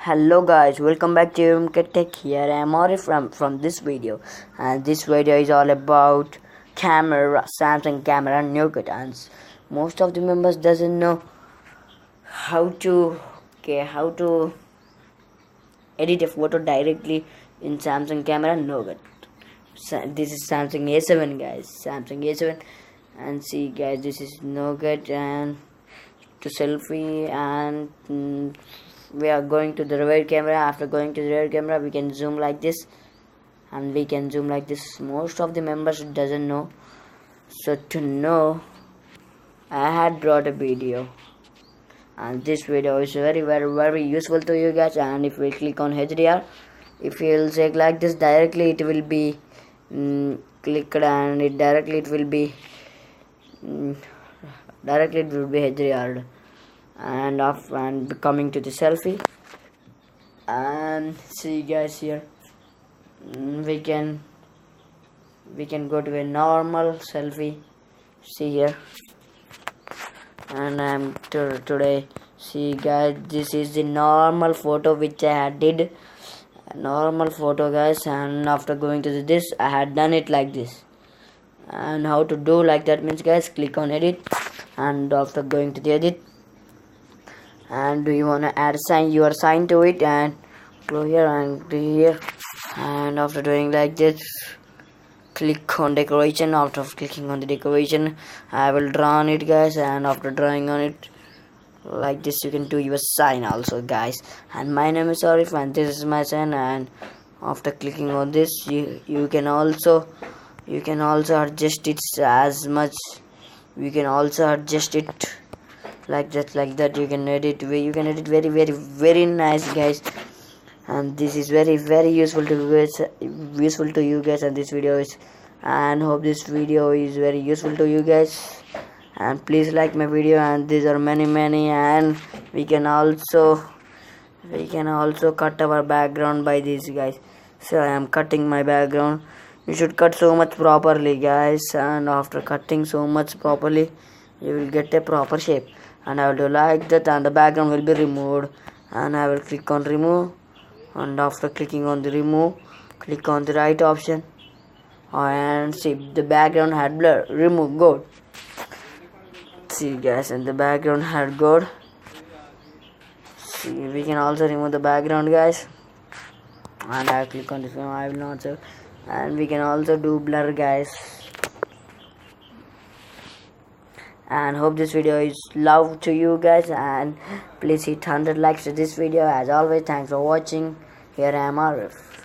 Hello guys, welcome back to AVMK TECH. Here I am arief from this video, and this video is all about camera, Samsung camera nougat. And most of the members doesn't know how to edit a photo directly in Samsung camera nougat. This is Samsung A7 guys, Samsung A7, and see guys, this is nougat and to selfie and we are going to the rear camera. After going to the rear camera, we can zoom like this and we can zoom like this. Most of the members doesn't know, so to know I had brought a video, and this video is very useful to you guys. And if we click on HDR, if you'll check like this, directly it will be clicked and it will be HDR. And coming to the selfie, and see guys, here we can go to a normal selfie. See here, and I'm today, see guys, this is the normal photo which I had did, normal photo guys. And after going to this, I had done it like this. And how to do like that means guys, click on edit, and after going to the edit, and do you want to add your sign to it, and go here and do here. And after doing like this, click on decoration. After clicking on the decoration, I will draw on it guys, and after drawing on it like this, you can do your sign also guys. And my name is Arief, and this is my sign. And after clicking on this, you can also adjust it as much. You can also adjust it like that. You can edit very nice guys. And this is very useful to you guys. And this video is, and hope this video is very useful to you guys. And please like my video. And these are many, and we can also cut our background by this guys. So I am cutting my background. You should cut so much properly guys, and after cutting so much properly, you will get a proper shape. And I will do like that, and the background will be removed. And I will click on remove, and after clicking on the remove, click on the right option, and see the background had blur. Remove, good. See guys, and the background had good. See, we can also remove the background guys. And I click on this one, I will not save. And we can also do blur guys. And hope this video is love to you guys, and please hit 100 likes to this video. As always, thanks for watching. Here I am arief.